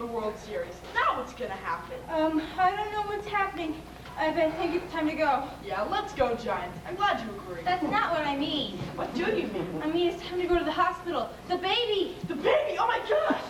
the World Series. Now what's gonna happen? I don't know what's happening. I think it's time to go. Yeah, let's go, Giants. I'm glad you agree. That's not what I mean. What do you mean? I mean, it's time to go to the hospital. The baby! The baby! Oh my gosh!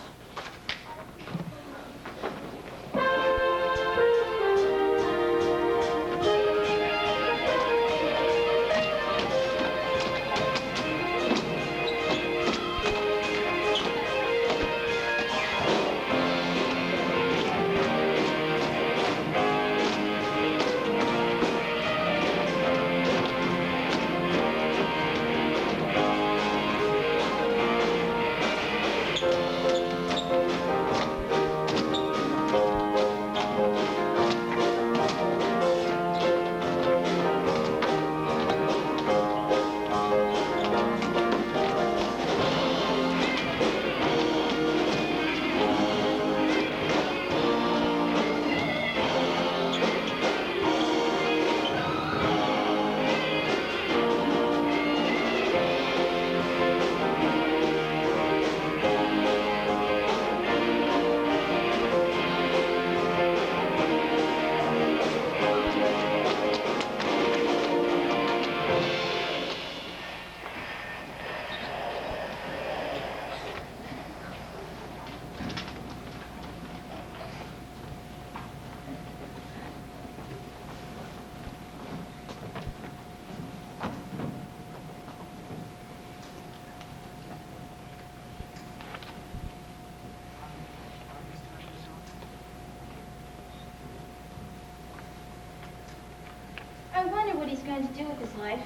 I wonder what he's going to do with his life.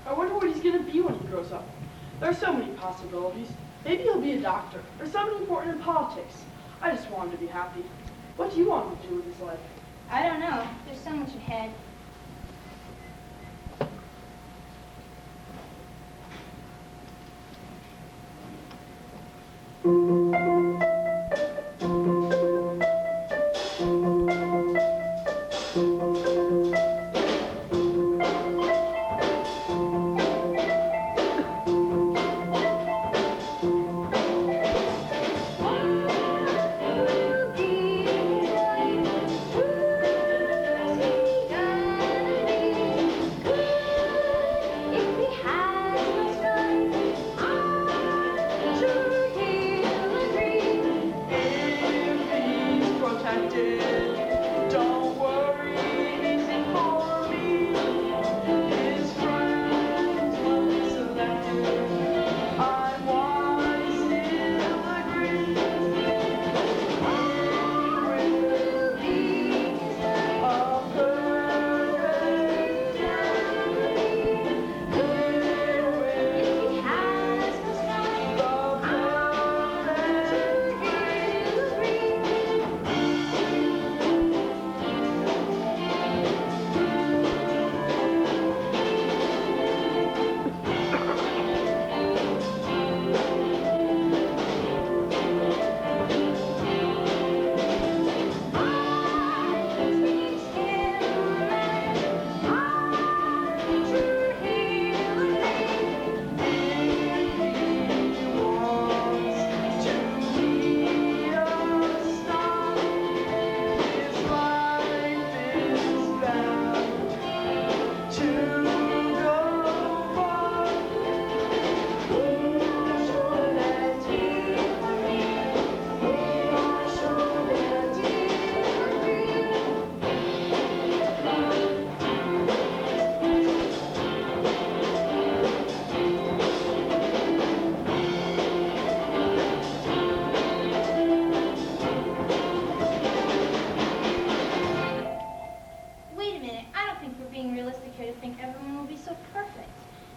I wonder what he's gonna be when he grows up. There are so many possibilities. Maybe he'll be a doctor, or somebody important in politics. I just want him to be happy. What do you want him to do with his life? I don't know. There's so much ahead.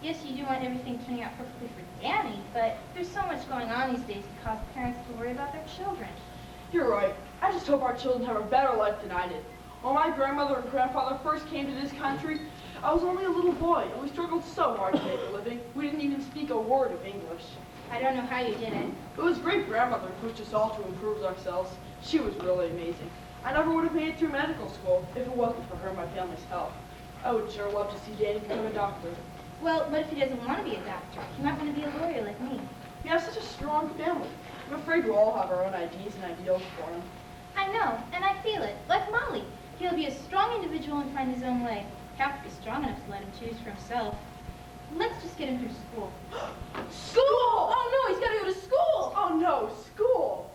Yes, you do want everything turning out perfectly for Danny, but there's so much going on these days to cause parents to worry about their children. You're right. I just hope our children have a better life than I did. When my grandmother and grandfather first came to this country, I was only a little boy, and we struggled so hard to make a living. We didn't even speak a word of English. I don't know how you did it. It was great-grandmother who pushed us all to improve ourselves. She was really amazing. I never would have made it through medical school if it wasn't for her and my family's help. I would sure love to see Danny become a doctor. Well, what if he doesn't want to be a doctor? He might want to be a lawyer like me. We have such a strong family. I'm afraid we'll all have our own ideas and ideals for him. I know, and I feel it. Like Molly. He'll be a strong individual and find his own way. Have to be strong enough to let him choose for himself. Let's just get him through school. School! Oh no, he's gotta go to school! Oh no, school!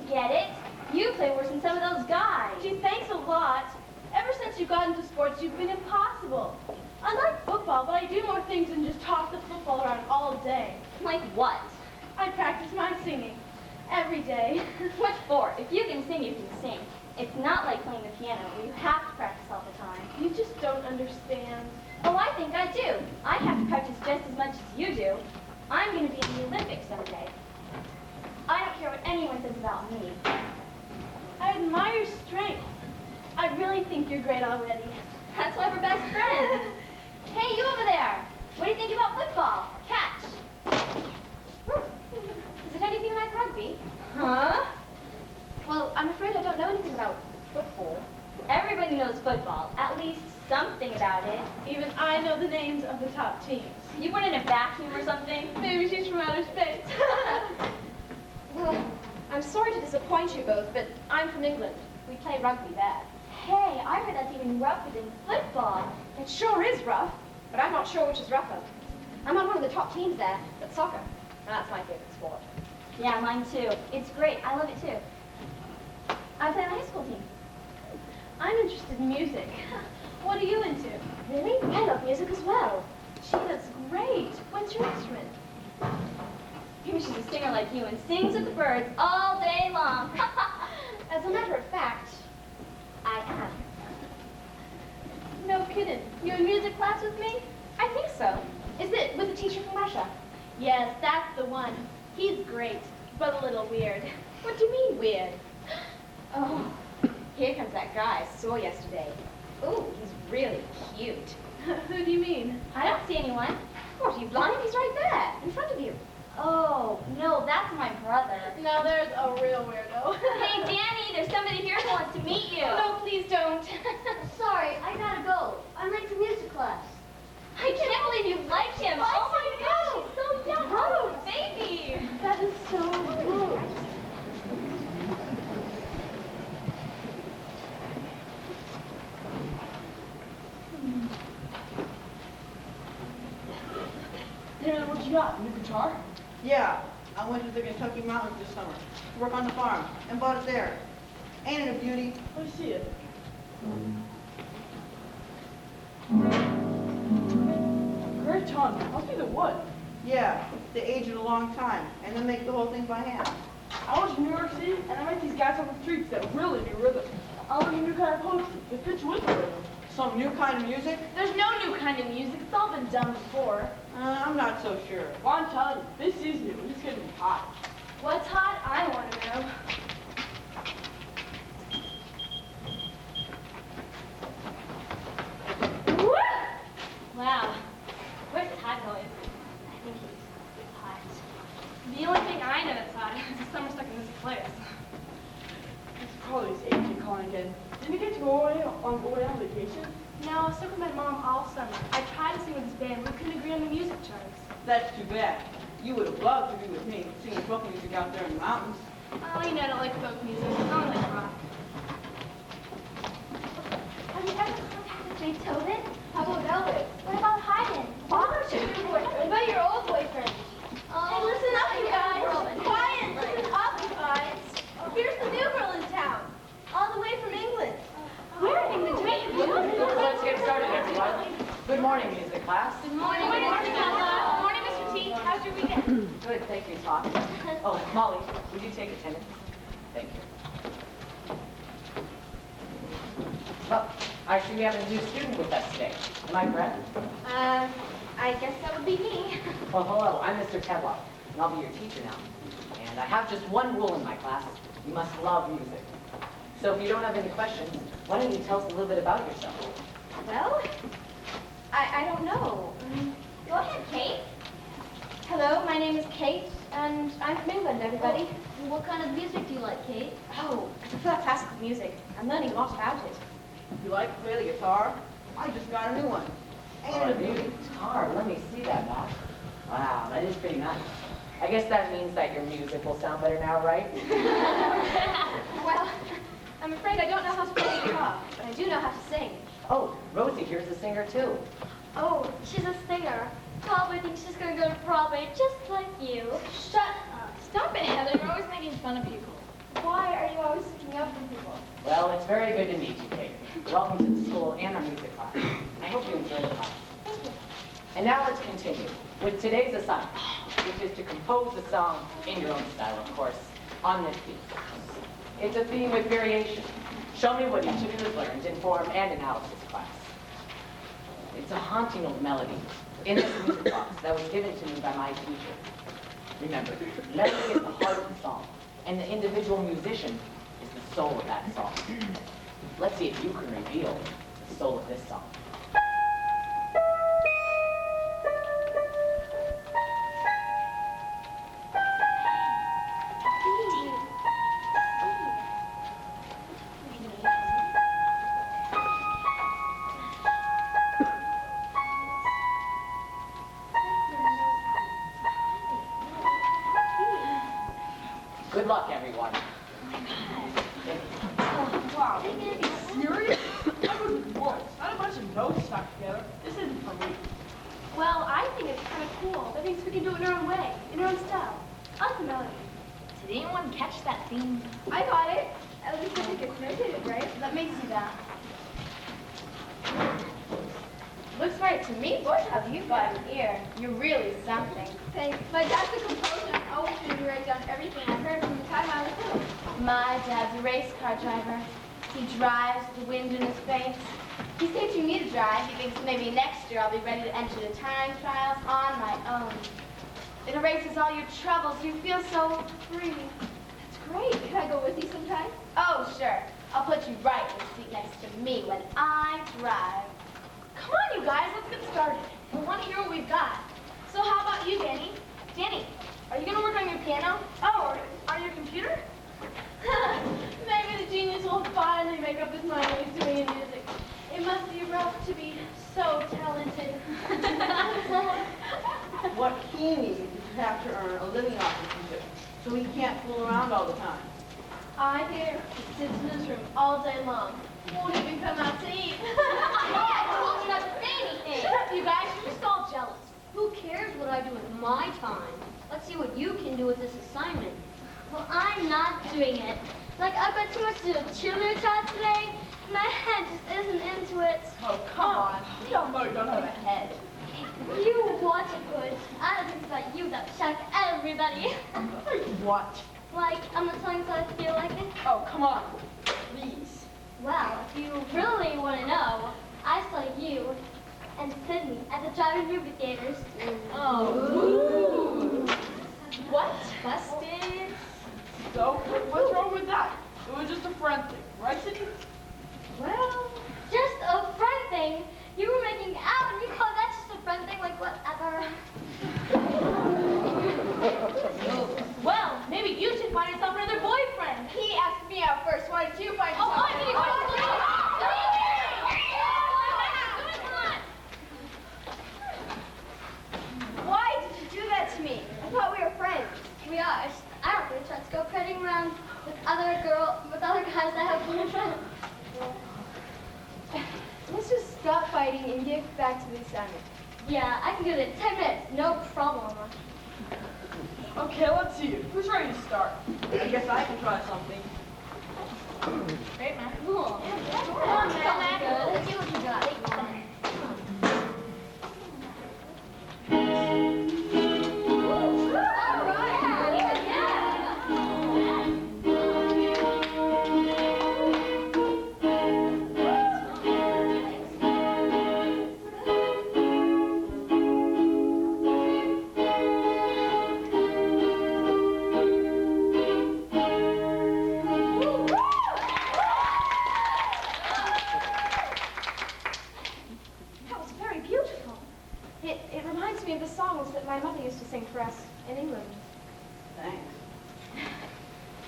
Get it? You play worse than some of those guys. Gee, thanks a lot. Ever since you got into sports, you've been impossible. I like football, but I do more things than just toss the football around all day. Like what? I practice my singing every day. What for? If you can sing, you can sing. It's not like playing the piano, where you have to practice all the time. You just don't understand. Oh, I think I do. I have to practice just as much as you do. I'm going to be in the Olympics someday. I don't care what anyone says about me. I admire your strength. I really think you're great already. That's why we're best friends. Hey, you over there. What do you think about football? Catch. Is it anything like rugby? Huh? Well, I'm afraid I don't know anything about football. Everybody knows football. At least something about it. Even I know the names of the top teams. You born in a vacuum or something? Maybe she's from outer space. Well, I'm sorry to disappoint you both, but I'm from England. We play rugby there. Hey, I heard that's even rougher than football. It sure is rough, but I'm not sure which is rougher. I'm on one of the top teams there, but soccer. And that's my favorite sport. Yeah, mine too. It's great. I love it too. I play on the high school team. I'm interested in music. What are you into? Really? I love music as well. Gee, that's great. What's your instrument? Maybe she's a singer like you and sings with the birds all day long. As a matter of fact, I am. No kidding. You in music class with me? I think so. Is it with a teacher from Russia? Yes, that's the one. He's great, but a little weird. What do you mean, weird? Oh, here comes that guy I saw yesterday. Ooh, he's really cute. Who do you mean? I don't see anyone. What, are you blind? He's right there, in front of you. Oh, no, that's my brother. Now there's a real weirdo. Hey, Danny, there's somebody here who wants to meet you. No, please don't. Sorry, I gotta go. I'm late to music class. I can't believe you like him. Oh my gosh, he's so young. Oh, baby. That is so rude. Hey, what you got? New guitar? Yeah, I went to the Kentucky mountains this summer to work on the farm and bought it there. Ain't it a beauty? Let me see it. Great tone. Must be the wood. Yeah, they age it a long time and then make the whole thing by hand. I was in New York City, and I met these guys on the streets that really knew rhythm. I learned a new kind of poetry that fits with the rhythm. Some new kind of music? There's no new kind of music. It's all been done before. I'm not so sure. Well, I'm telling you, this is new, and it's gonna be hot. What's hot? I want to know. The only thing I know that's hot is the summer stuck in this place. It's probably his agent calling again. Didn't you get to go away on vacation? No, I was stuck with my mom all summer. I tried to sing with this band, but we couldn't agree on the music charts. That's too bad. You would have loved to be with me, singing folk music out there in the mountains. Oh, you know, I don't like folk music. I only like rock. Have you ever contacted Beethoven? How about Elvis? What about Haydn? What about your old boyfriend? Hey, listen up, you guys. Quiet! Listen up, you guys. Here's the new girl in town. All the way from England. Where in England? Let's get started, everyone. Good morning, music class. Good morning, Mr. Bella. Good morning, Mr. T. How's your weekend? Good, thank you, Talk. Oh, Molly, would you take attendance? Thank you. Well, I see we have a new student with us today. Am I correct? I guess that would be me. Well, hello, I'm Mr. Tedlock, and I'll be your teacher now. And I have just one rule in my class. You must love music. So if you don't have any questions, why don't you tell us a little bit about yourself? Well, I don't know. Go ahead, Kate. Hello, my name is Kate, and I'm from England, everybody. What kind of music do you like, Kate? Oh, I prefer classical music. I'm learning a lot about it. If you like to play the guitar, I just got a new one. Ain't it a beauty? Guitar, let me see that, Matt. Wow, that is pretty nice. I guess that means that your music will sound better now, right? Well, I'm afraid I don't know how to play the guitar, but I do know how to sing. Oh, Rosie here's a singer too. Oh, she's a singer. Probably thinks she's gonna go to Broadway just like you. Shut up. Stop it, Heather. You're always making fun of people. Why are you always speaking up for people? Well, it's very good to meet you, Kate. Welcome to the school and our music class. I hope you enjoy the class. Thank you. And now let's continue with today's assignment, which is to compose a song in your own style, of course, on this piece. It's a theme with variation. Show me what each of you has learned in form and analysis class. It's a haunting old melody in this music box that was given to me by my teacher. Remember, melody is the heart of the song, and the individual musician is the soul of that song. Let's see if you can reveal the soul of this song. Good luck, everyone. Wow, are you serious? That was words, not a bunch of notes stuck together. This isn't for me. Well, I think it's kind of cool. That means we can do it in our own way, in our own style. Unfamiliar. Did anyone catch that theme? I got it. At least I think it's notated, right? That makes you that. Looks right to me. Boy, have you got an ear. You're really something. Thanks. My dad's a composer and always made me write down everything I heard from the time I was little. My dad's a race car driver. He drives with the wind in his face. He's teaching me to drive. He thinks maybe next year I'll be ready to enter the time trials on my own. It erases all your troubles. You feel so free. That's great. Can I go with you sometime? Oh, sure. I'll put you right in the seat next to me when I drive. Come on, you guys. Let's get started. I want to hear what we've got. So how about you, Danny? Danny, are you going to work on your piano? Oh, or on your computer? Maybe the genius will finally make up his mind what he's doing in music. It must be rough to be so talented. What he needs is to have to earn a living off his music, so he can't fool around all the time. I hear he sits in his room all day long. Won't even come out to eat. I told you not to say anything. Shut up, you guys. You're just all jealous. Who cares what I do with my time? Let's see what you can do with this assignment. Well, I'm not doing it. Like, I've got too much to do with cheerleader class today. My head just isn't into it. Oh, come on. We all know you don't have a head. You want it good. I don't think it's about you that shock everybody. What? Like, I'm not telling you I feel like it. Oh, come on. Please. Well, if you really want to know, I saw you and Sydney at the drive-in movie theaters. Oh. What? Busted. So, what's wrong with that? It was just a friend thing, right, Sydney? Well, just a friend thing. You were making out and you call that just a friend thing? Like, whatever. hanging around with other guys that have boyfriends. Let's just stop fighting and get back to the assignment. Yeah, I can do it in 10 minutes, no problem. Okay, let's see. Who's ready to start? I guess I can try something. Great, man. Cool. Come on, man. Good. Let's see what you got. All right. That was very beautiful. It reminds me of the songs that my mother used to sing for us in England. Thanks.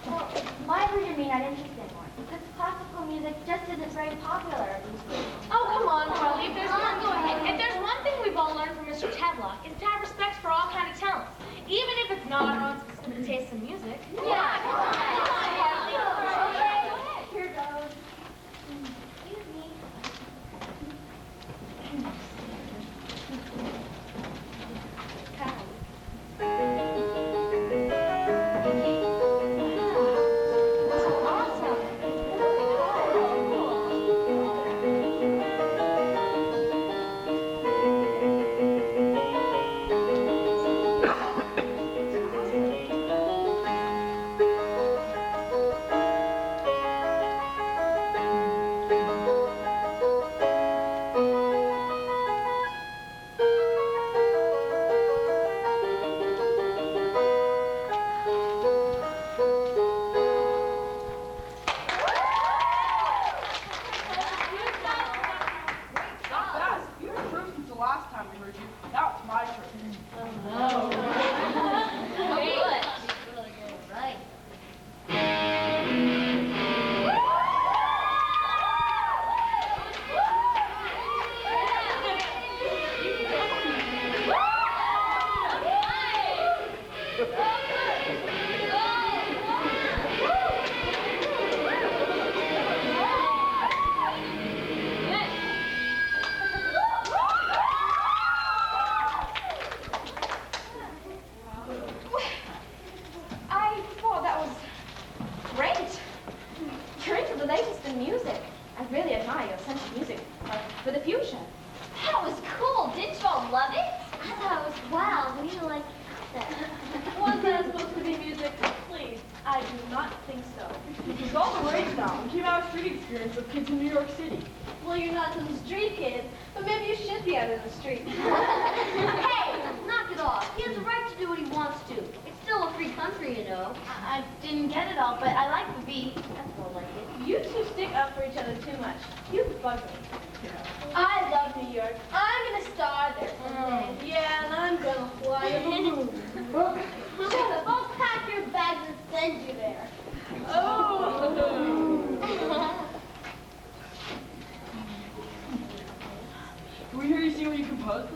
Well, why would you mean I'm interested more? Because classical music just isn't very popular these days. Oh, come on, Carly. If If there's one thing we've all learned from Mr. Tadlock, it's to have respect for all kind of talents, even if it's not our own specific taste in music. Yeah, come on, Carly. Okay, go ahead. Here goes. Excuse me. Not fast. You've improved since the last time we heard you. Now it's my turn. Right. I thought that was great. You're into the latest in music. I really admire your sense of music for the future. That was cool. Didn't you all love it? I thought it was wow. We need to like that. Was that supposed to be music? Please, I do not think so. It's all the rage now. We came out of street experience with kids in New York City. Well, you're not some street kids, but maybe you should be out in the street. Hey, knock it off. He has the right to do what he wants to. It's still a free country, you know. I didn't get it all, but I like the beat. That's more like it. You two stick up for each other too much. You bug me. I love New York. I'm gonna star there someday. Yeah, and I'm gonna fly a balloon. Shut up. I'll pack your bags and send you there. Can we hear you sing what you composed?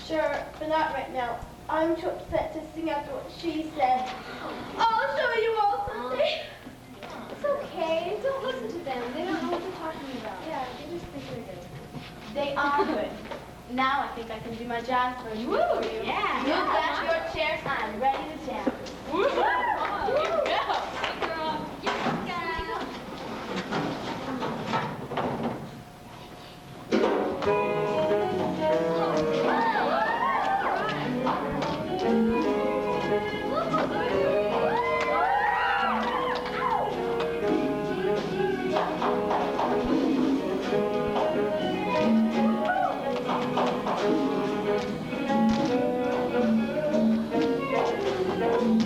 Sure, but not right now. I'm too upset to sing after what she said. I'll show you all someday. It's okay. Don't listen to them. They don't know what they're talking about. Yeah, they just think they're good. They are good. Now I think I can do my jazz version for you. Yeah. Move back your chairs. I'm ready to jam. Thank you.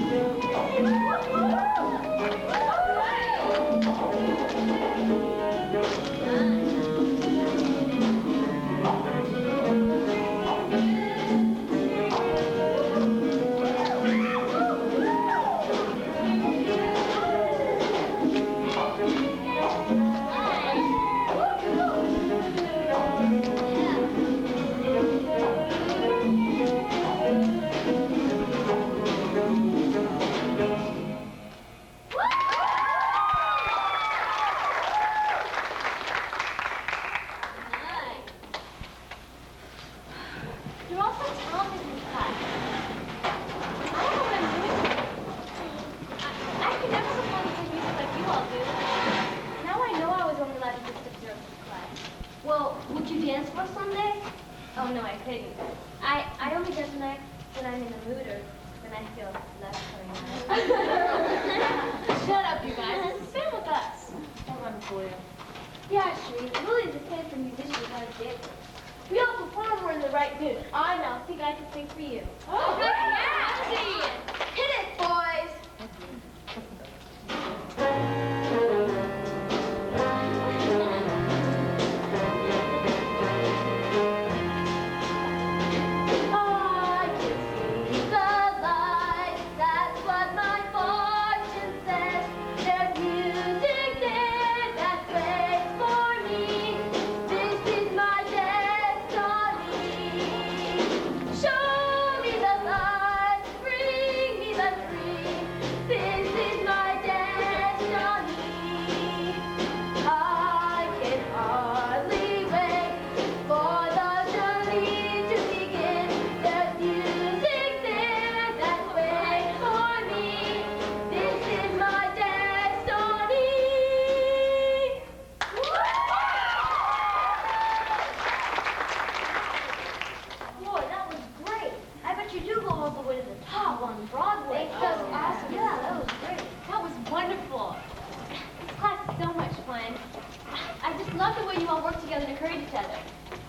encourage each other.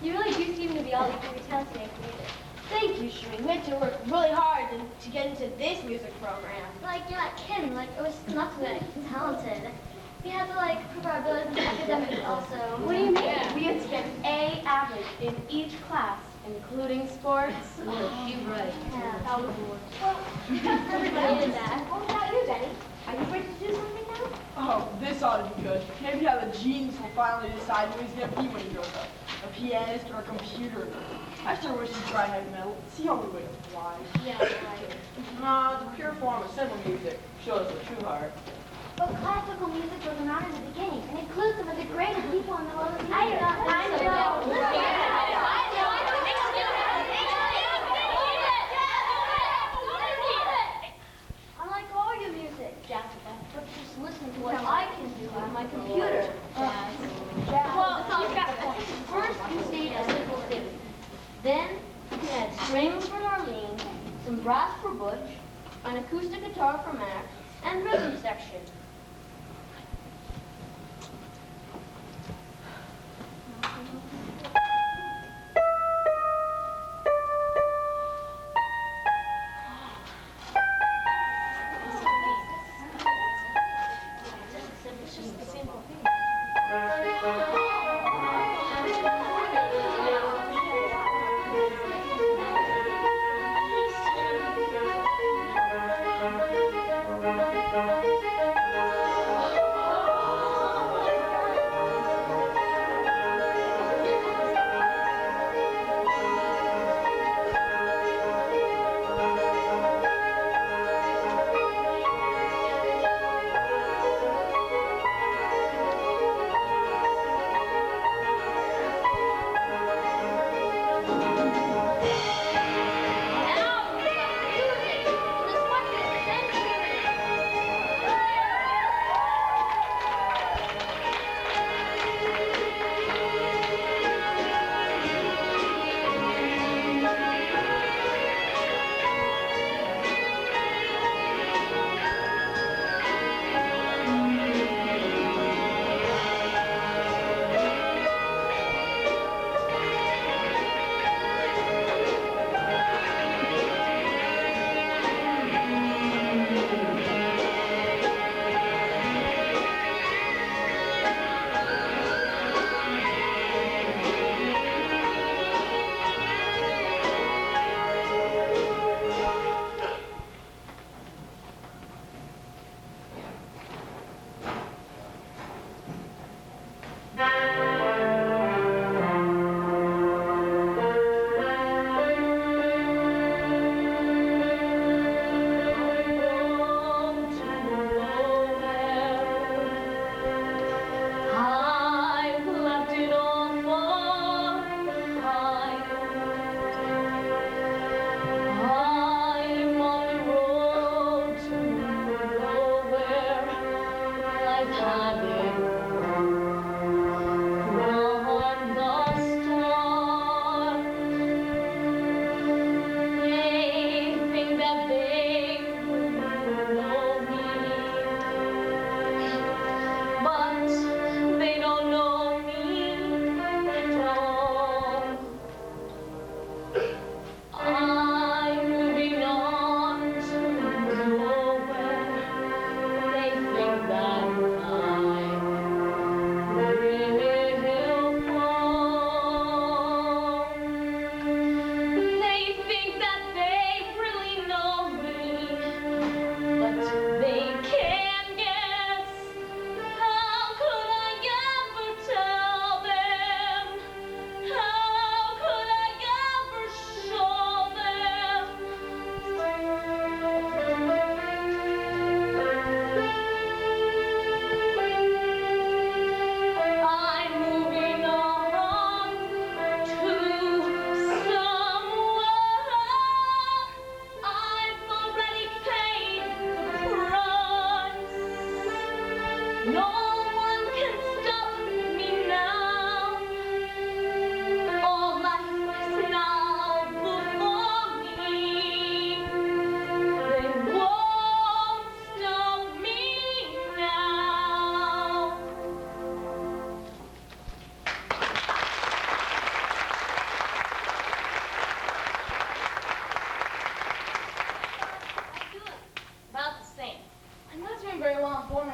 You really do seem to be all equally talented and creative. Thank you, Shereen. We had to work really hard to get into this music program. Like, you're not kidding. Like, it was not to be talented. We had to, like, prove our abilities in academics also. What do you mean? We had to get A average in each class, including sports. You're right. Yeah. Well, Everybody did that. what about you, Benny? Are you ready to do something now? Oh, this ought to be good. Maybe how the genes will finally decide who he's going to be when he grows up. A pianist or a computer. I sure wish he'd try heavy metal. See how we would fly. Yeah, right. No, it's a pure form of simple music. Shows the true heart. But classical music was around in the beginning and includes some of the greatest people in the world. I like all your music, Jessica, but just listen to what I can do on my computer. Well, you've got points. First, you state a simple thing. Then, you can add strings for Darlene, some brass for Butch, an acoustic guitar for Max, and rhythm section.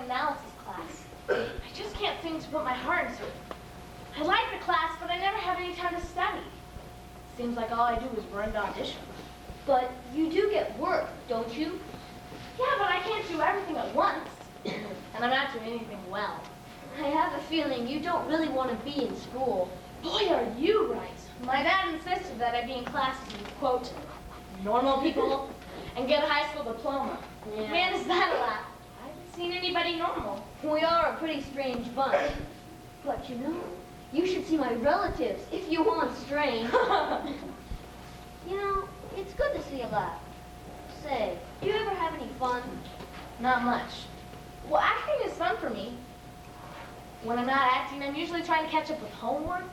analysis class. I just can't seem to put my heart into it. I like the class, but I never have any time to study. Seems like all I do is run to auditions. But you do get work, don't you? Yeah, but I can't do everything at once. And I'm not doing anything well. I have a feeling you don't really want to be in school. Boy, are you right. My dad insisted that I be in classes with, quote, normal people and get a high school diploma. Yeah. Man, is that a laugh. I haven't seen anybody normal. We are a pretty strange bunch. But you know, you should see my relatives if you want strange. You know, it's good to see you laugh. Say, do you ever have any fun? Not much. Well, acting is fun for me. When I'm not acting, I'm usually trying to catch up with homework.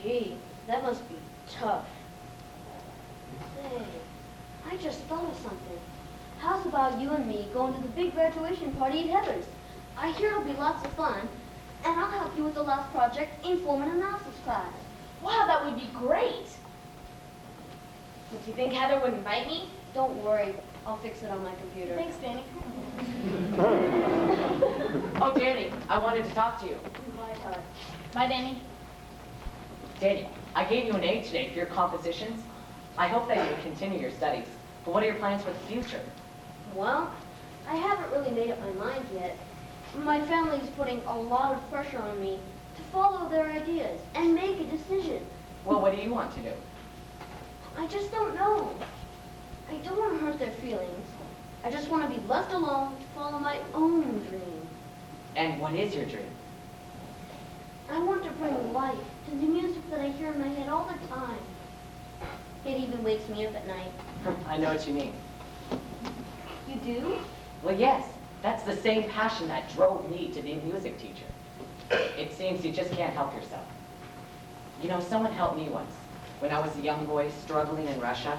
Gee, that must be tough. Say, I just thought of something. How's about you and me going to the big graduation party at Heather's? I hear it'll be lots of fun, and I'll help you with the last project in form and analysis class. Wow, that would be great. But do you think Heather would invite me? Don't worry, I'll fix it on my computer. Thanks, Danny. Oh, Danny, I wanted to talk to you. Bye, Todd. Bye, Danny. Danny, I gave you an A today for your compositions. I hope that you will continue your studies. But what are your plans for the future? Well, I haven't really made up my mind yet. My family's putting a lot of pressure on me to follow their ideas and make a decision. Well, what do you want to do? I just don't know. I don't want to hurt their feelings. I just want to be left alone to follow my own dream. And what is your dream? I want to bring life to the music that I hear in my head all the time. It even wakes me up at night. I know what you mean. You do? Well, yes, that's the same passion that drove me to be a music teacher. It seems you just can't help yourself. You know, someone helped me once when I was a young boy struggling in Russia.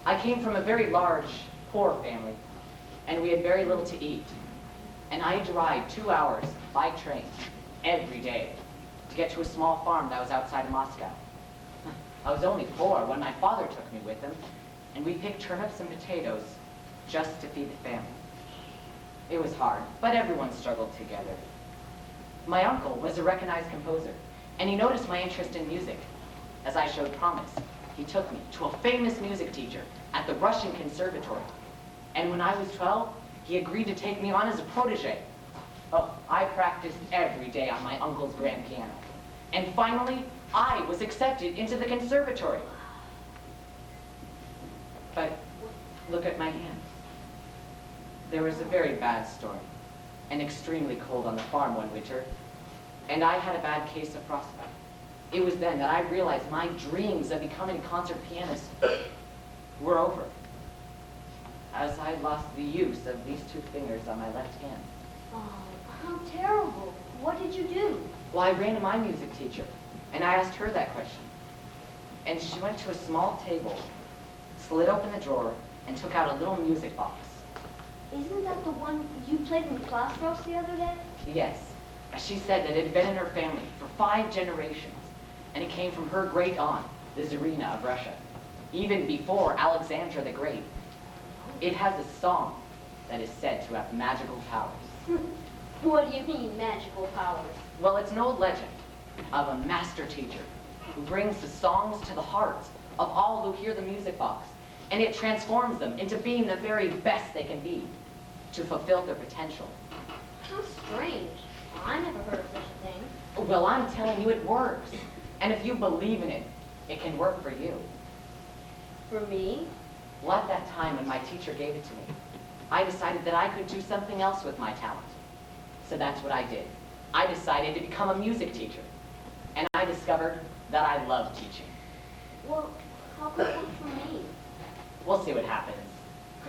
I came from a very large, poor family, and we had very little to eat. And I had to ride 2 hours by train every day to get to a small farm that was outside of Moscow. I was only 4 when my father took me with him, and we picked turnips and potatoes just to feed the family. It was hard, but everyone struggled together. My uncle was a recognized composer, and he noticed my interest in music. As I showed promise, he took me to a famous music teacher at the Russian Conservatory. And when I was 12, he agreed to take me on as a protege. Oh, I practiced every day on my uncle's grand piano. And finally, I was accepted into the conservatory. But look at my hands. There was a very bad storm, and extremely cold on the farm one winter, and I had a bad case of frostbite. It was then that I realized my dreams of becoming a concert pianist were over, as I lost the use of these 2 fingers on my left hand. Oh, how terrible. What did you do? Well, I ran to my music teacher, and I asked her that question. And she went to a small table, slid open the drawer, and took out a little music box. Isn't that the one you played in class for us the other day? Yes. She said that it had been in her family for 5 generations, and it came from her great aunt, the Tsarina of Russia, even before Alexandra the Great. It has a song that is said to have magical powers. What do you mean, magical powers? Well, it's an old legend of a master teacher who brings the songs to the hearts of all who hear the music box, and it transforms them into being the very best they can be, to fulfill their potential. How strange. I never heard of such a thing. Well, I'm telling you, it works. And if you believe in it, it can work for you. For me? Well, at that time when my teacher gave it to me, I decided that I could do something else with my talent. So that's what I did. I decided to become a music teacher. And I discovered that I love teaching. Well, how could it work for me? We'll see what happens.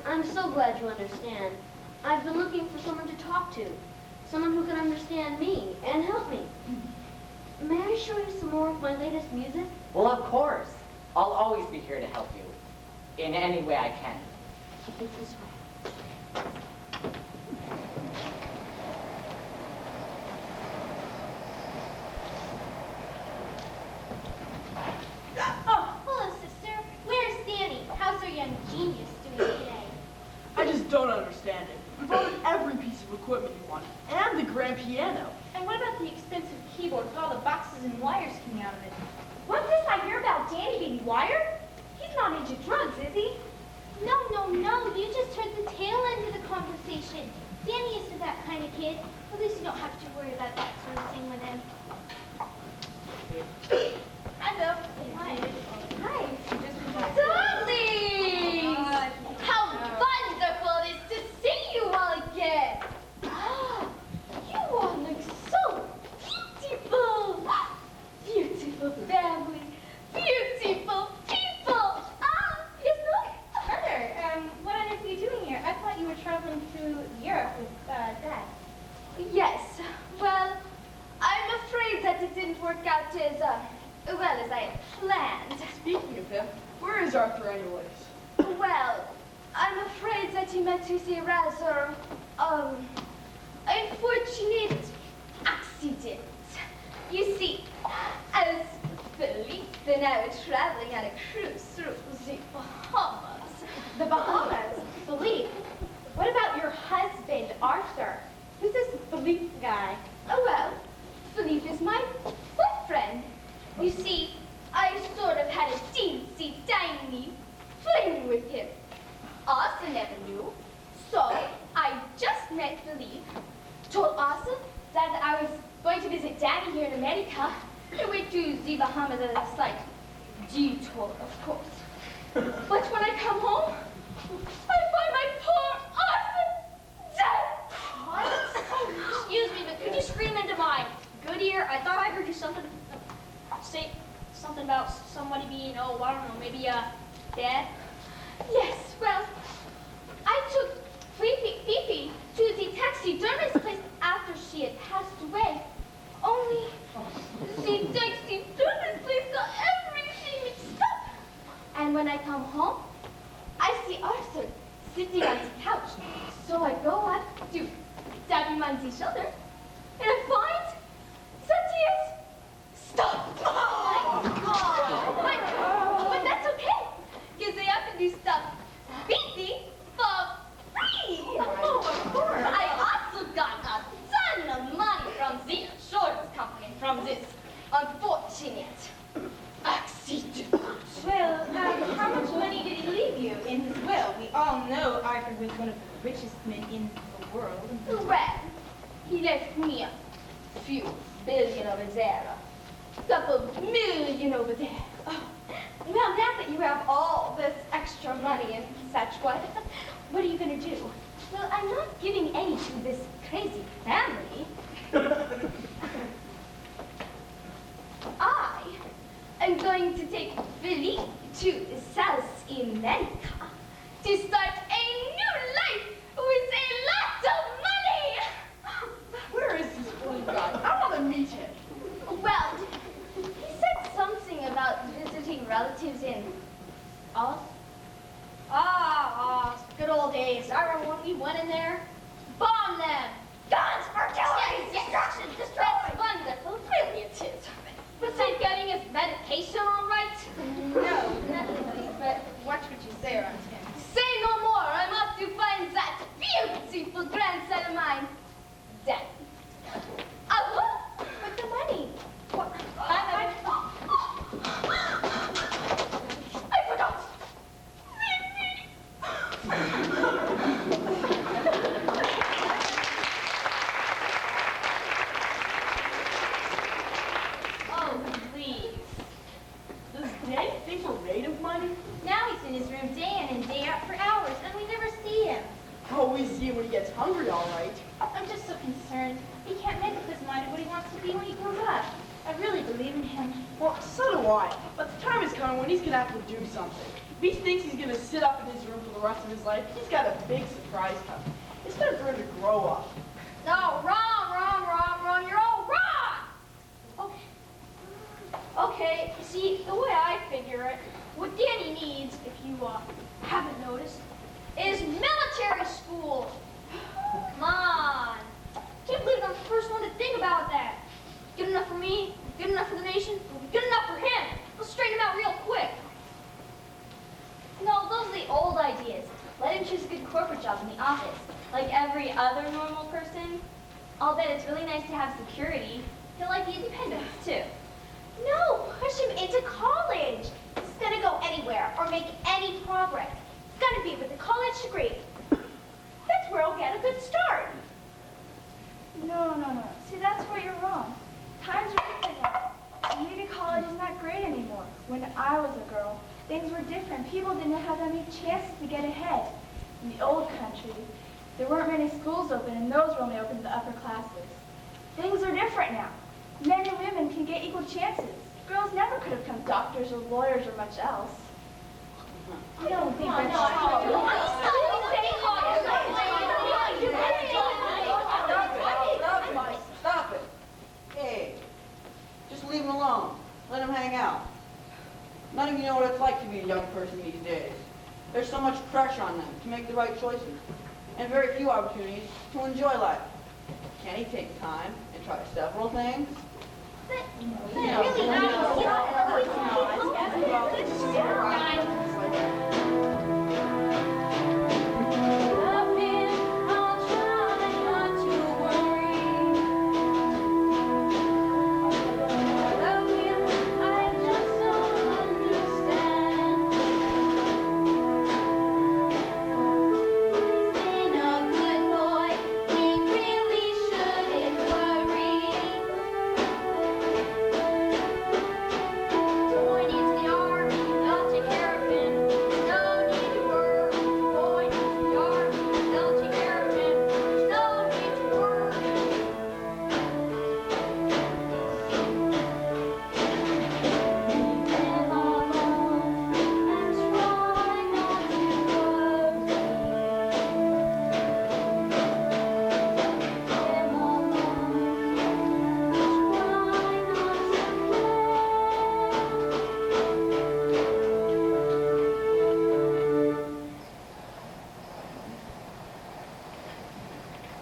I'm so glad you understand. I've been looking for someone to talk to. Someone who can understand me and help me. May I show you some more of my latest music? Well, of course. I'll always be here to help you in any way I can. It's this way. Oh, hello, sister. Where's Danny? How's our young genius doing today? I just don't understand it. We voted every every piece of equipment you want, and the grand piano. And what about the expensive keyboard with all the boxes and wires coming out of it? What's this I hear about Danny being wired? He's not into drugs, is he? No, no, no. You just heard the tail end of the conversation. Danny isn't that kind of kid. At least you don't have to worry about that sort of thing with him. Hello. Hi. Hi. Darling! How wonderful it is to see you all again! You all look so beautiful! Beautiful family, beautiful people! Yes, look! Mother, what on earth are you doing here? I thought you were traveling through Europe with Dad. Yes, well, I'm afraid that it didn't work out as well as I had planned. Speaking of him, where is Arthur anyways? Well, I'm afraid that he met with a rather, unfortunate accident. You see, as Felipe and I were traveling on a cruise through the Bahamas. The Bahamas? Philippe. What about your husband, Arthur? Who's this Philippe guy? Oh, well, Felipe is my boyfriend. You see, I sort of had a teensy tiny fling with him. Asa never knew. So I just met Felipe, told Asa that I was going to visit Daddy here in America. I went to the Bahamas as a slight detour, of course. But when I come home, I find my poor Asa dead. Excuse me, but could you scream into my good ear? I thought I heard you say something about somebody being, I don't know, maybe dead. Yes, well, I took Fifi to the taxidermist place after she had passed away. Only the taxidermist place got everything mixed up. And when I come home, I see Arthur sitting on the couch. So I go up to tap him on the shoulder, and I find that he is stuffed. But that's okay, because they happen to stuff Fifi for free. Oh, of course. I also got a ton of money from the insurance company from this unfortunate accident. Well, how much money did he leave you in his will? We all know Arthur was one of the richest men in the world. Well, he left me a few billion over there, a couple million over there. Oh, well, now that you have all this extra money and such, what are you going to do? Well, I'm not giving any to this crazy family. I am going to take Philippe to South America to start a new life with a lot of money. Where is this old guy? I want to meet him. Well, he said something about visiting relatives in Oz. Good old days. I remember when we went in there. Bomb them! Guns, artillery, destruction, destroy! That's wonderful, really it is. Was he getting his medication all right? No, definitely, but watch what you say around him. Say no more. I'm off to find that beautiful grandson of mine. Dead. But the money. What? I forgot. Oh, please. Does Danny think we're made of money? Now he's in his room day in and day out for hours, and we never see him. Oh, we see him when he gets hungry, all right. I'm just so concerned. He can't make up his mind what he wants to be when he grows up. I really believe in him. Well, so do I. But the time is coming when he's going to have to do something. If he thinks he's going to sit up in his room for the rest of his life, he's got a big surprise coming. It's time for him to grow up. No, wrong. You're all wrong. Okay, see, the way I figure it, what Danny needs, if you haven't noticed, is military school. Come on. Can't believe I'm the first one to think about that. Good enough for me, good enough for the nation, good enough for him. We'll straighten him out real quick. No, those are the old ideas. Let him choose a good corporate job in the office, like every every other normal person. I'll bet it's really nice to have security. He'll like the independence, too. No, push him into college. He's gonna go anywhere or make any progress. It's gonna be with a college degree. That's where he'll get a good start. No. See, that's where you're wrong. Times are different now. Community college is not great anymore. When I was a girl, things were different. People didn't have that many chances to get ahead. In the old country, there weren't many schools open, and those were only open to the upper classes. Things are different now. Men and women can get equal chances. Girls never could have become doctors or lawyers or much else. I don't think that's Stop it. Hey, just leave him alone. Let him hang out. None of you know what it's like to be a young person these days. There's so much pressure on them to make the right choices, and very few opportunities to enjoy life. Can he take time and try several things?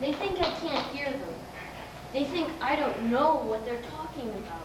They think I can't hear them. They think I don't know what they're talking about.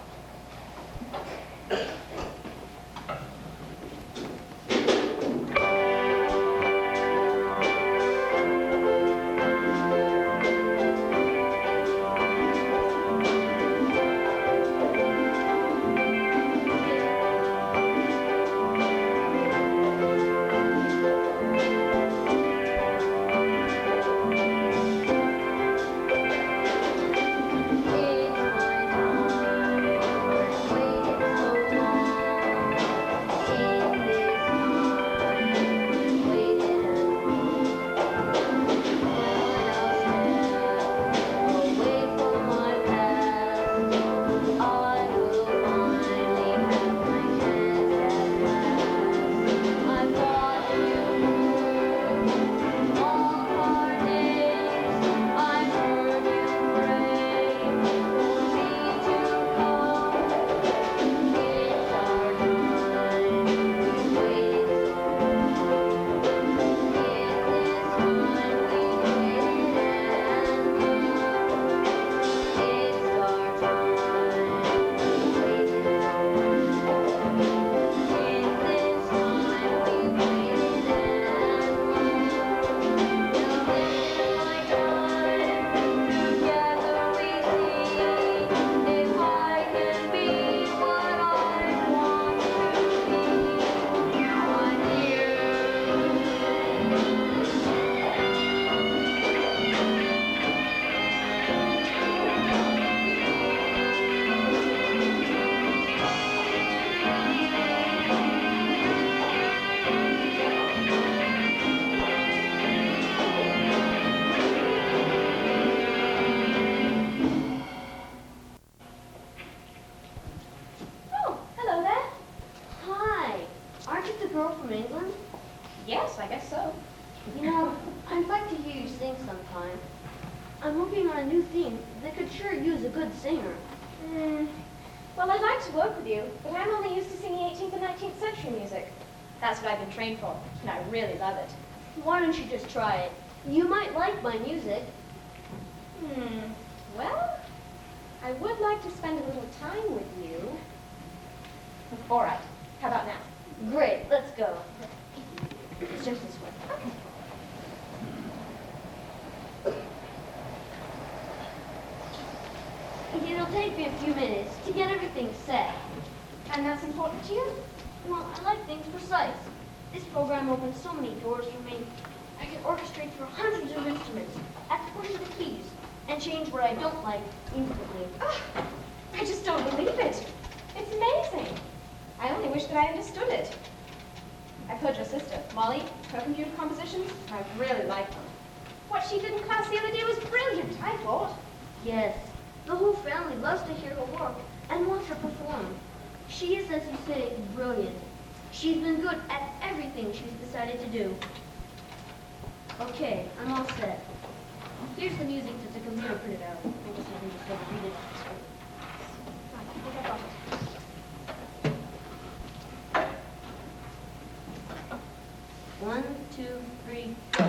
Yes, I guess so. You know, I'd like to hear you sing sometime. I'm working on a new theme that could sure use a good singer. Well, I'd like to work with you, but I'm only used to singing 18th and 19th century music. That's what I've been trained for, and I really love it. Why don't you just try it? You might like my music. Well, I would like to spend a little time with you. All right, how about now? Great, let's go. It's just this way. It'll take me a few minutes to get everything set. And that's important to you? Well, I like things precise. This program opens so many doors for me. I can orchestrate for hundreds of instruments at the push of the keys and change what I don't like instantly. Oh, I just don't believe it. It's amazing. I only wish that I understood it. I've heard your sister, Molly, her computer compositions. I really like them. What she did in class the other day was brilliant, I thought. Yes, the whole family loves to hear her work and watch her perform. She is, as you say, brilliant. She's been good at everything she's decided to do. Okay, I'm all set. Here's the music that the computer printed out. I guess I can just go read it. I think I got it. One, two, three, go.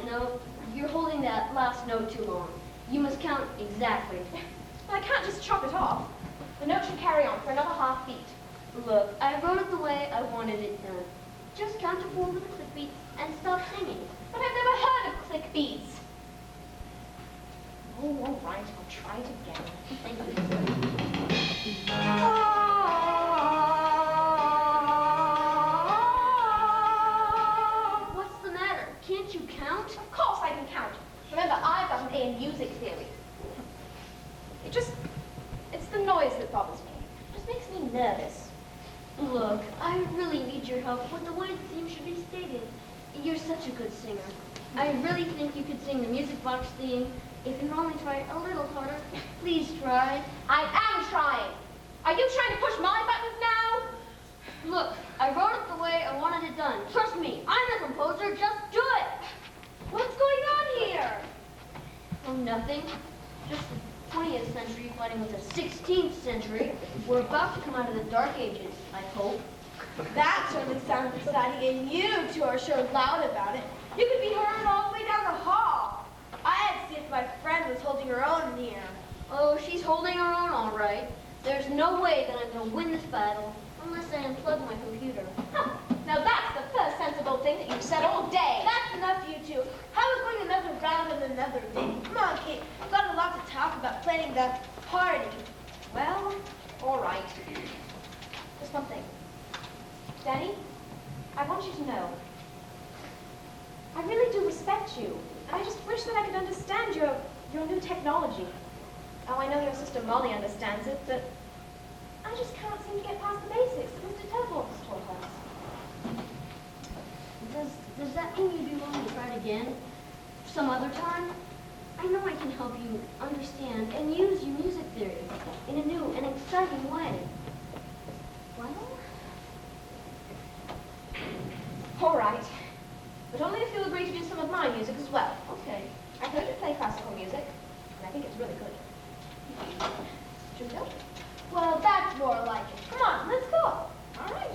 No, you're holding that last note too long. You must count exactly. Well, I can't just chop it off. The note should carry on for another half beat. Look, I wrote it the way I wanted it done. Just count to 4 with the click beats and stop singing. But I've never heard of click beats. Oh, all right, I'll try it again. Thank you. What's the matter? Can't you count? Of course I can count. Remember, I've got an A in music theory. It's the noise that bothers me. It just makes me nervous. Look, I really need your help with the way the theme should be stated. You're such a good singer. I really think you could sing the Musicbox theme if you only try a little harder. Please try. I am trying. Are you trying to push my buttons now? Look, I wrote it the way I wanted it done. Trust me, I'm the composer. Just do it. What's going on here? Oh, nothing. Just the 20th century fighting with the 16th century. We're about to come out of the Dark Ages, I hope. That certainly sounds exciting, and you two are sure loud about it. You could be heard all the way down the hall. I had to see if my friend was holding her own in here. Oh, she's holding her own all right. There's no way that I'm going to win this battle unless I unplug my computer. Huh. Now that's the first sensible thing that you've said all day. That's enough, you two. How was going another round and another day? Come on, Kate. We've got a lot to talk about planning the party. Well, all right. Just one thing. Danny, I want you to know, I really do respect you. And I just wish that I could understand your new technology. Oh, I know your sister Molly understands it, but I just can't seem to get past the basics that Mr. Tedford has taught us. Does that mean you'd be willing to try it again? Some other time? I know I can help you understand and use your music theory in a new and exciting way. Well? All right. But only if you'll agree to do some of my music as well. Okay. I've heard you play classical music, and I think it's really good. Should we go? Well, that's more like it. Come on, let's go. All right.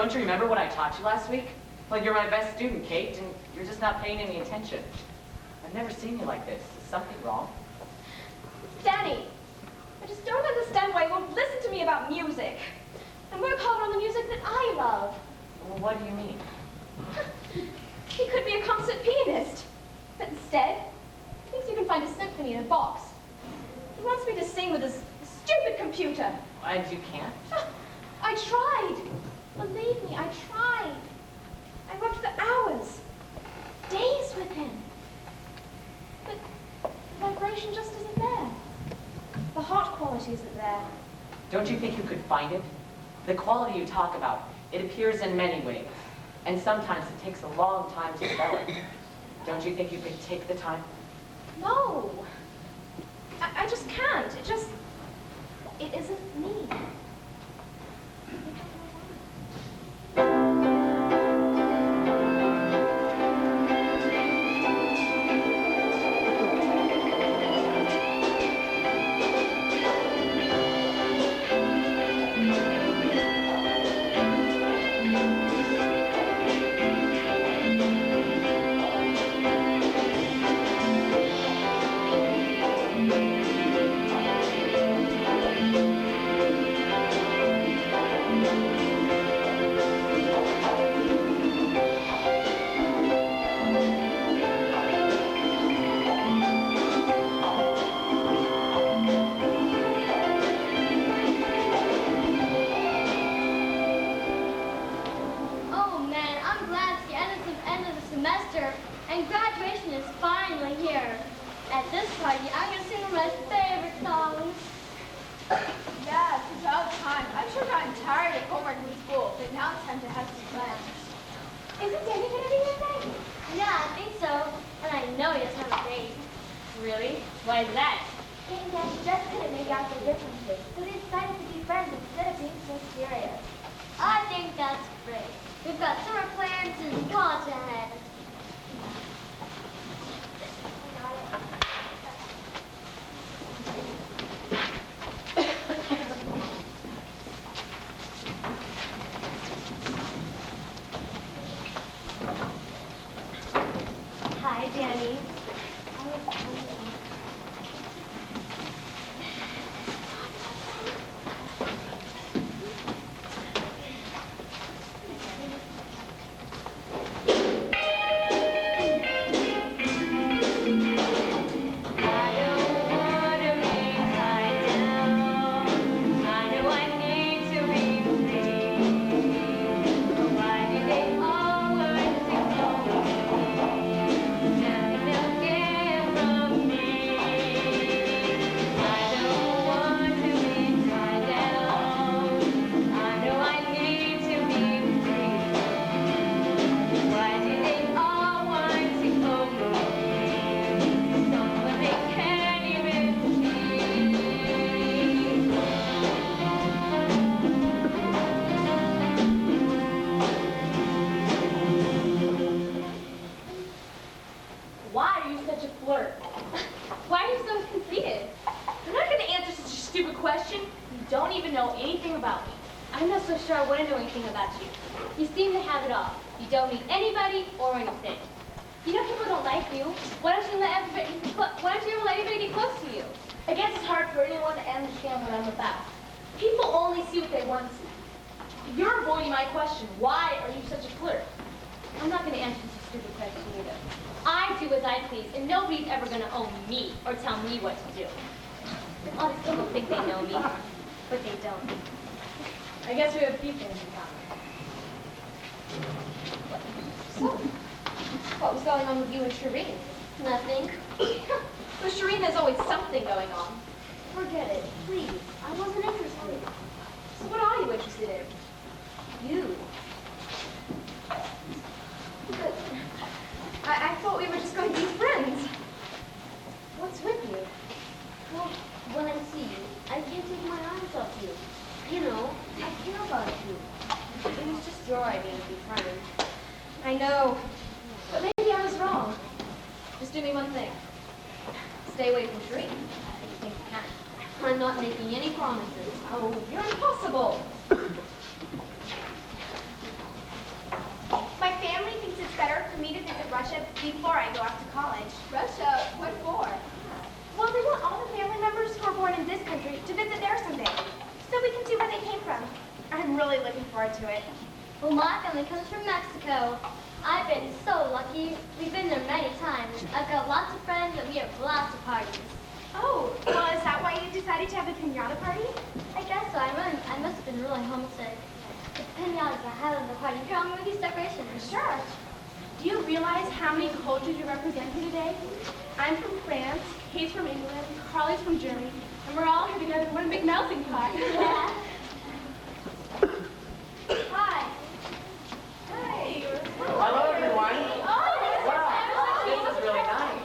Don't you remember what I taught you last week? Well, you're my best student, Kate, and you're just not paying any attention. I've never seen you like this. Is something wrong? Danny, I just don't understand why you won't listen to me about music. And work harder on the music that I love. Well, what do you mean? He could be a concert pianist, but instead, he thinks you can find a symphony in a box. He wants me to sing with his stupid computer. And you can't? I tried. Believe me, I tried. I worked for hours, days with him. But the vibration just isn't there. The heart quality isn't there. Don't you think you could find it? The quality you talk about, it appears in many ways. And sometimes it takes a long time to develop. Don't you think you could take the time? No. I just can't. It isn't me. Oh man, I'm glad it's the end of the semester and graduation is finally here. At this party, I'm gonna sing one of my favorite songs. Yeah, it's about time. I'm sure gotten tired of homework in school, but now it's time to have some fun. Isn't Danny gonna be here today? Yeah, I think so. And I know he doesn't have a date. Really? Why is that? Kate and Danny just couldn't make out the differences, so they decided to be friends instead of being so serious. I think that's great. We've got summer plans and college ahead. Hi, Danny. Why are you such a flirt? Why are you so conceited? You're not going to answer such a stupid question. You don't even know anything about me. I'm not so sure I want to know anything about you. You seem to have it all. You don't need anybody or anything. You know people don't like you. Why don't you ever let anybody get close to you? I guess it's hard for anyone to understand what I'm about. People only see what they want to see. You're avoiding my question. Why are you such a flirt? I'm not going to answer this stupid question either. I do as I please, and nobody's ever going to own me or tell me what to do. All these people think they know me, but they don't. I guess we have a few things in common. So, what was going on with you and Shireen? Nothing. With Shireen, there's always something going on. Forget it, please. I wasn't interested. So what are you interested in? You. But I thought we were just going to be friends. What's with you? Well, when I see you, I can't take my eyes off you. You know, I care about you. It was just your idea to be friends. I know. But maybe I was wrong. Just do me one thing. Stay away from Shireen. If you think you can. I'm not making any promises. Oh, you're impossible. before I go off to college. Russia, what for? Well, they want all the family members who are born in this country to visit there someday, so we can see where they came from. I'm really looking forward to it. Well, my family comes from Mexico. I've been so lucky. We've been there many times. I've got lots of friends and we have lots of parties. Oh, well, is that why you decided to have a piñata party? I guess so. I must have been really homesick. The pinatas I had at the party. Here, I'll move these decorations. Sure. Do you realize how many cultures you represent here today? I'm from France, Kate's from England, Carly's from Germany, and we're all here together in one big melting pot. Yeah. Hi. Hi. Hello, everyone. Oh, Wow, this is really nice.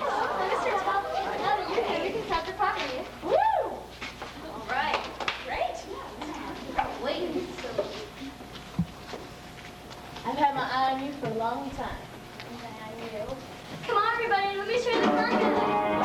Mr. Top, now that you're here, we can start the party. Woo! All right. Great. Wait. I've had my eye on you for a long time. Come on, everybody. Let me show you the conga.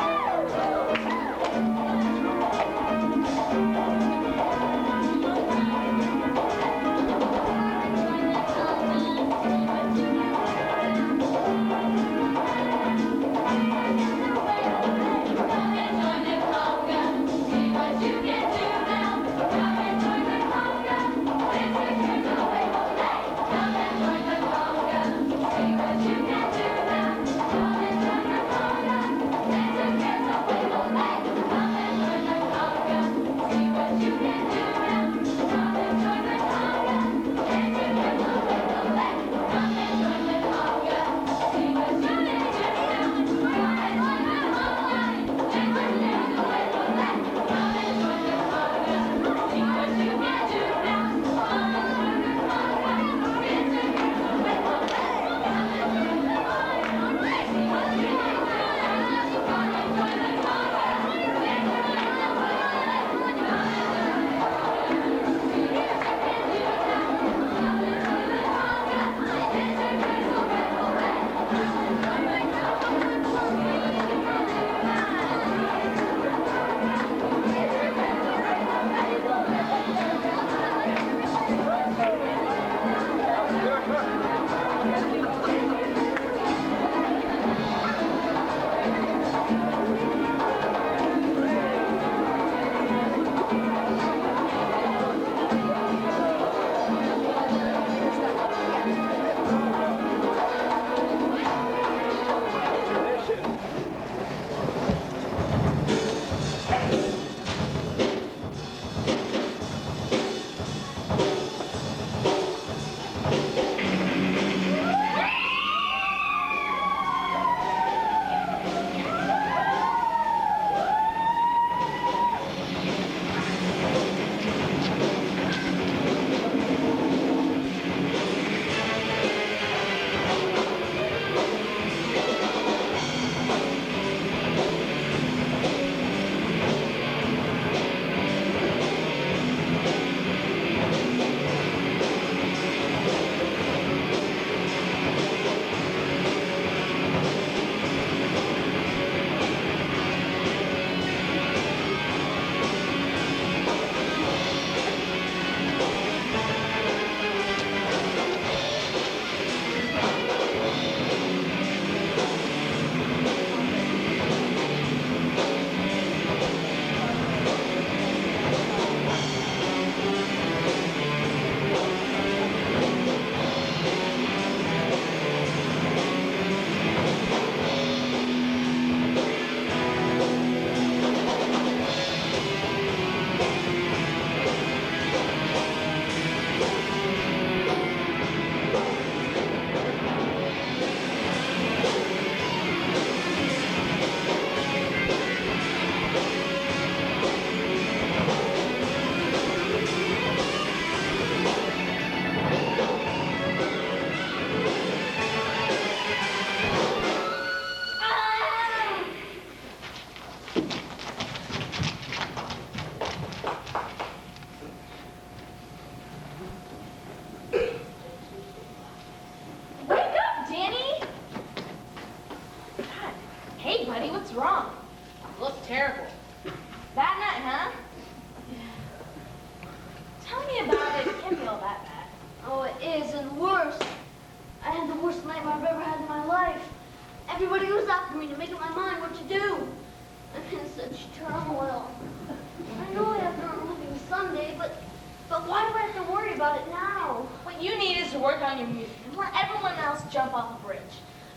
Oh, it is, and worse. I had the worst nightmare I've ever had in my life. Everybody was after me to make up my mind what to do. I'm in such turmoil. I know I have to earn a living Sunday, but why do I have to worry about it now? What you need is to work on your music and let everyone else jump off a bridge.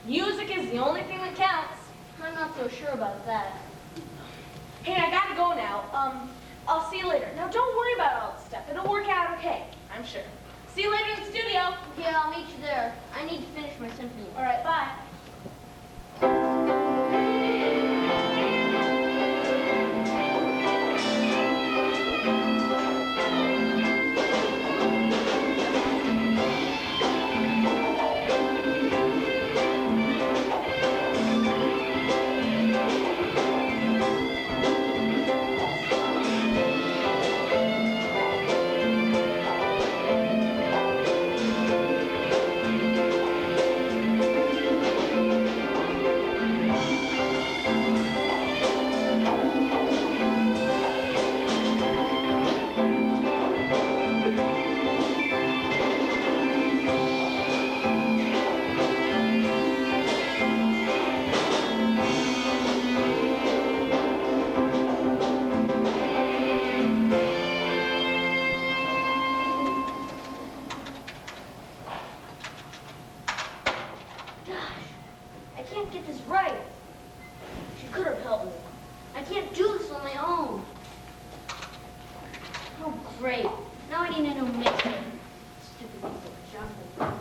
Music is the only thing that counts. I'm not so sure about that. Hey, I gotta go now. I'll see you later. Now, don't worry about all this stuff. It'll work out okay, I'm sure. See you later in the studio. Yeah, I'll meet you there. I need to finish my symphony. All right, bye. I can't get this right. She could have helped me. I can't do this on my own. Oh, great. Now I need a new mixer. Stupid little jumping.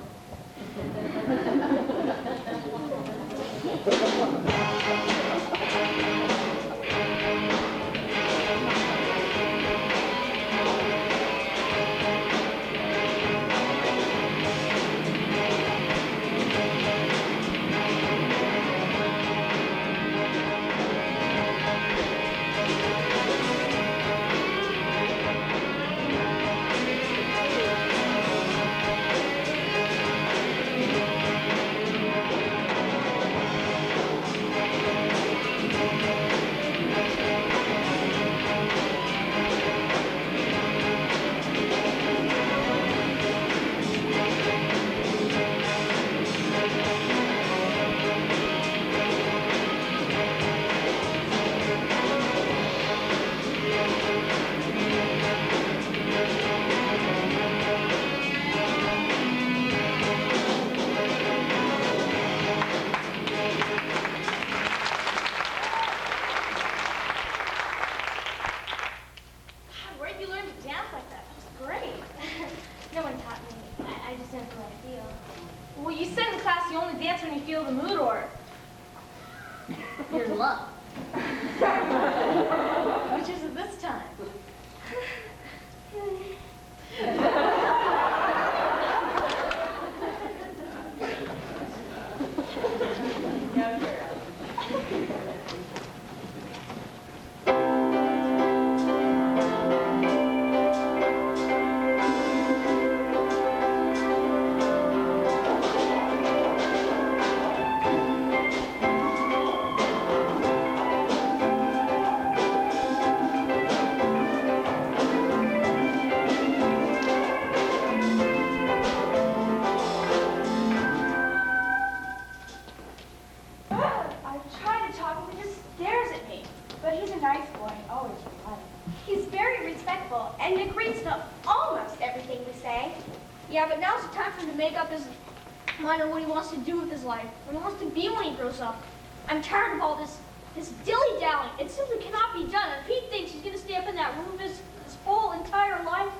Where'd you learn to dance like that? That was great. No one taught me. I just dance the way I feel. Well, you said in class you only dance when you feel the mood or You're in love. which is it this time? I try to talk, he just stares at me. But he's a nice boy, always polite. He's very respectful and agrees to almost everything we say. Yeah, but now's the time for him to make up his mind on what he wants to do with his life, what he wants to be when he grows up. I'm tired of all this dilly-dallying. It simply cannot be done. If he thinks he's going to stay up in that room his whole entire life,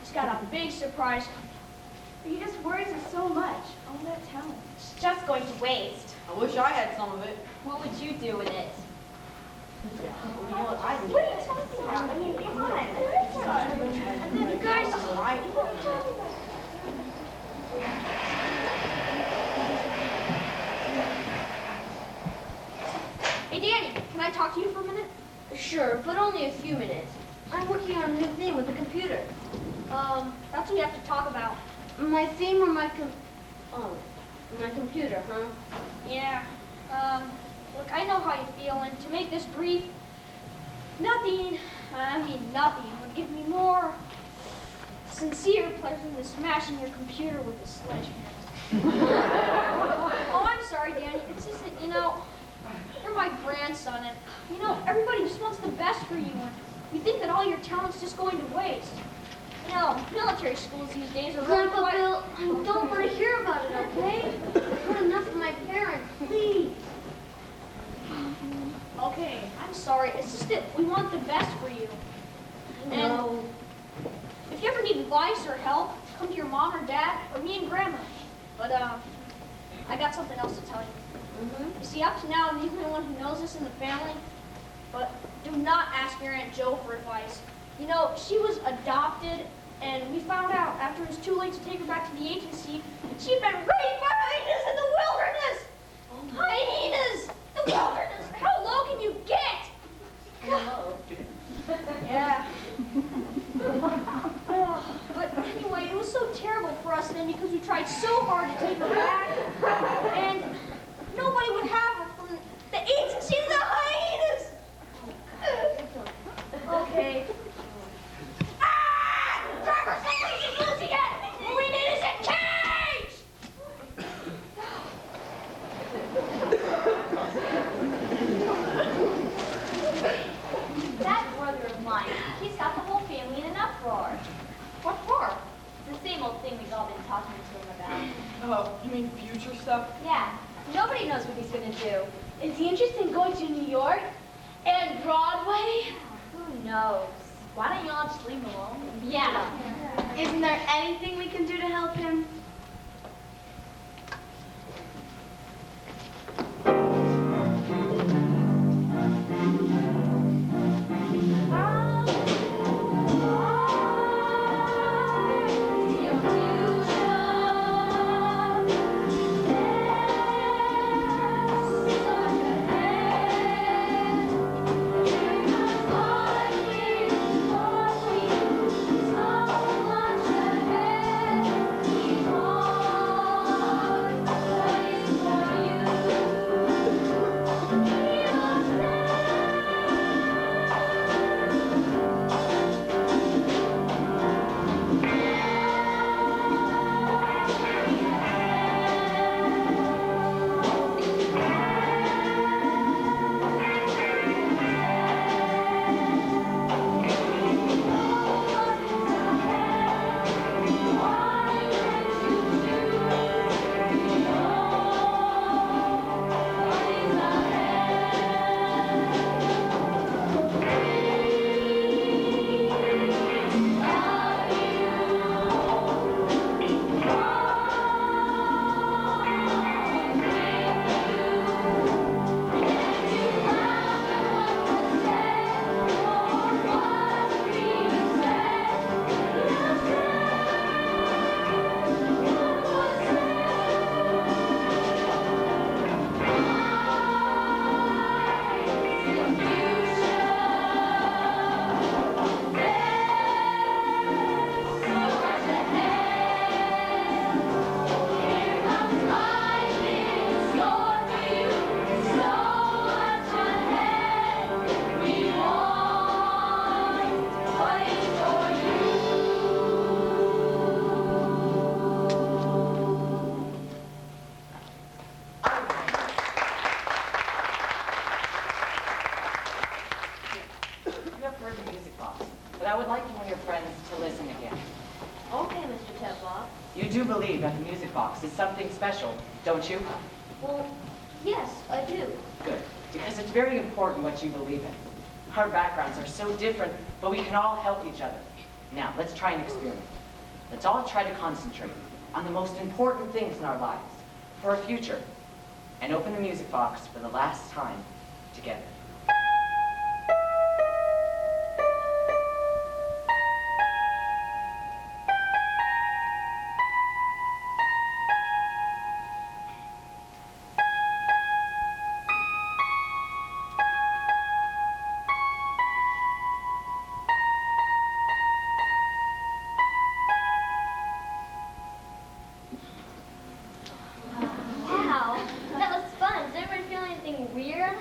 he's got a big surprise. But he just worries us so much. All that talent. It's just going to waste. I wish I had some of it. What would you do with it? You know what I What are you talking about? I mean, come on. And then you guys... Hey, Danny, can I talk to you for a minute? Sure, but only a few minutes. I'm working on a new thing with the computer. That's what we have to talk about. My theme or my my computer, huh? Yeah. Look, I know how you feel, and to make this brief, nothing would give me more sincere pleasure than smashing your computer with a sledgehammer. Oh, I'm sorry, Danny. It's just that, you're my grandson, and, everybody just wants the best for you, and you think that all your talent's just going to waste. Military schools these days are really Grandpa quite... Bill, I don't want to hear about it, okay? I've heard enough from my parents, please. Okay, I'm sorry. It's just that we want the best for you. And if you ever need advice or help, come to your mom or dad or me and Grandma. But I got something else to tell you. You see, up to now, I'm the only one who knows this in the family. But do not ask your Aunt Jo for advice. She was adopted, and we found out after it was too late to take her back to the agency that she'd been raised by hyenas in the wilderness. Hyenas! The wilderness! How low can you get? Yeah. But anyway, it was so terrible for us then because we tried so hard to take her back, and nobody would have her from the agency to the hyenas. Okay. Ah! Driver, somebody's losing it! Marina is in cage! That brother of mine, he's got the whole family in an uproar. What for? It's the same old thing we've all been talking to him about. Oh, you mean future stuff? Yeah, nobody knows what he's gonna do. Is he interested in going to New York and Broadway? Who knows? Why don't you all just leave him alone? Yeah. Isn't there anything we can do to help him? But I would like you and your friends to listen again. Okay, Mr. Tedlock. You do believe that the music box is something special, don't you? Well, yes, I do. Good, because it's very important what you believe in. Our backgrounds are so different, but we can all help each other. Now, let's try an experiment. Let's all try to concentrate on the most important things in our lives for our future, and open the music box for the last time together. Wow, that was fun. Does everyone feel anything weird?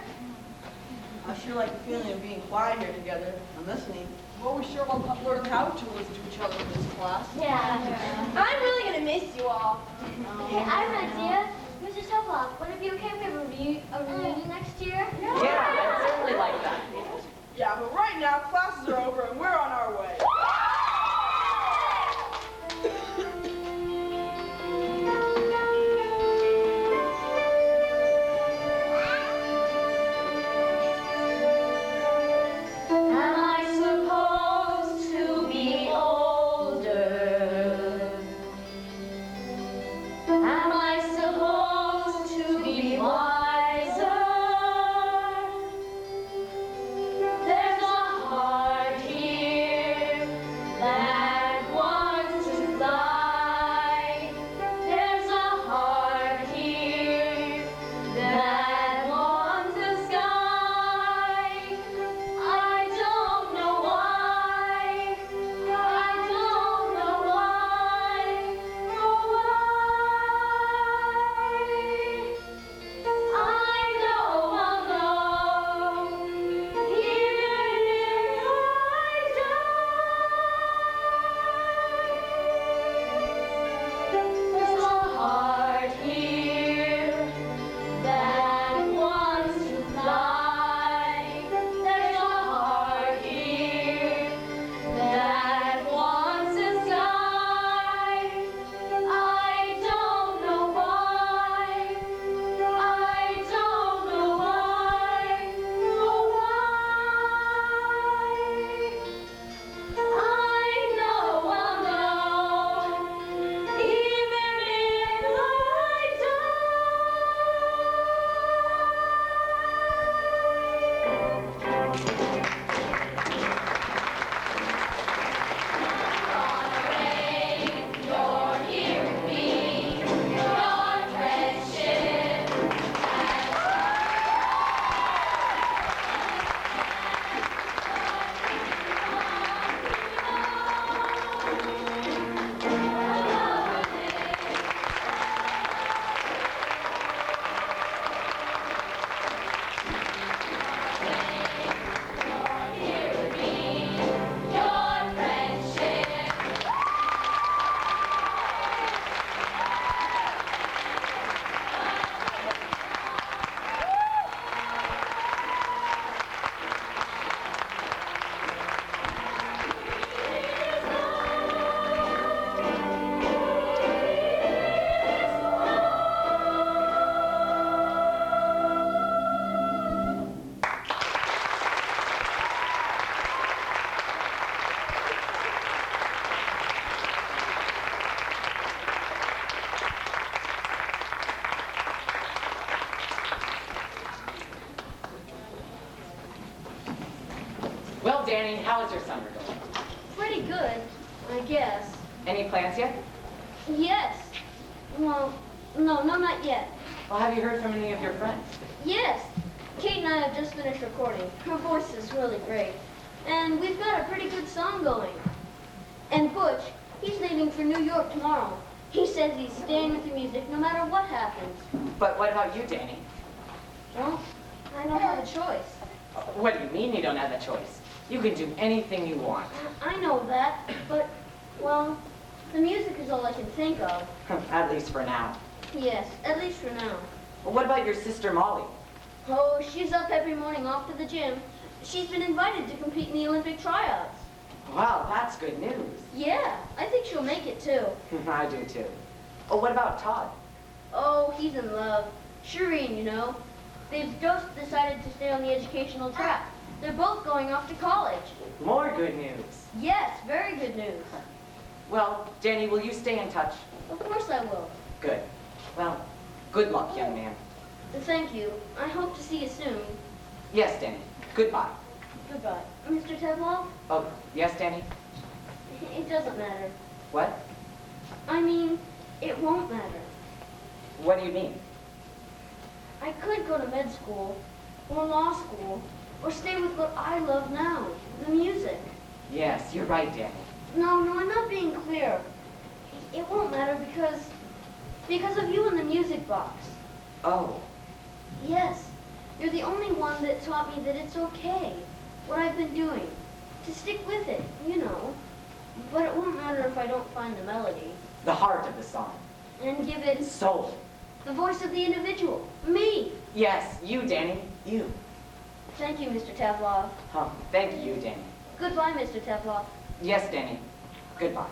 sure like the feeling of being quiet here together and listening. Well, we sure will learn how to listen to each other in this class. Yeah. I'm really gonna miss you all. Hey, I have an idea. Mr. Tuplock, would it be okay if we have a reunion next year? Yeah, I'd certainly like that. Yeah, but right now classes are over and we're on our way. Am I supposed to be older? Am I supposed to be wiser? There's a heart here that wants to fly. There's a heart here that wants the sky. I don't know why. I don't know why. Oh, why? I know I'll know, even if I die. There's a heart here that wants to fly. There's a heart here that wants the sky. I don't know why. I don't know why. Oh, why? I know I'll know, even if I You're here with me, your friendship. Your friendship. Well, Danny, how is your summer going? Pretty good, I guess. Any plans yet? Yes. Well, no, not yet. Well, have you heard from any of your friends? Yes. Kate and I have just finished recording. Her voice is really great. And we've got a pretty good song going. And Butch, he's leaving for New York tomorrow. He says he's staying with the music no matter what happens. But what about you, Danny? Well, I don't have a choice. What do you mean you don't have a choice? You can do anything you want. I know that, but, well, the music is all I can think of. At least for now. Yes, at least for now. Well, what about your sister, Molly? Oh, she's up every morning off to the gym. She's been invited to compete in the Olympic tryouts. Wow, that's good news. Yeah, I think she'll make it too. I do too. Oh, what about Todd? Oh, he's in love. Shireen, you know. They've just decided to stay on the educational track. They're both going off to college. More good news. Yes, very good news. Well, Danny, will you stay in touch? Of course I will. Good. Well, good luck, young man. Thank you. I hope to see you soon. Yes, Danny. Goodbye. Goodbye. Mr. Tedlow, Oh, yes, Danny? it doesn't matter. What? I mean, it won't matter. What do you mean? I could go to med school, or law school, or stay with what I love now, the music. Yes, you're right, Danny. No, I'm not being clear. It won't matter because of you and the music box. Oh, Yes, You're the only one that taught me that it's okay, what I've been doing, to stick with it, you know. But it won't matter if I don't find the melody. The heart of the song. And give it Soul. the voice of the individual, me. Yes, you, Danny. You. Thank you, Mr. Tavlov. Thank you, Danny. Goodbye, Mr. Tavlov. Yes, Danny. Goodbye.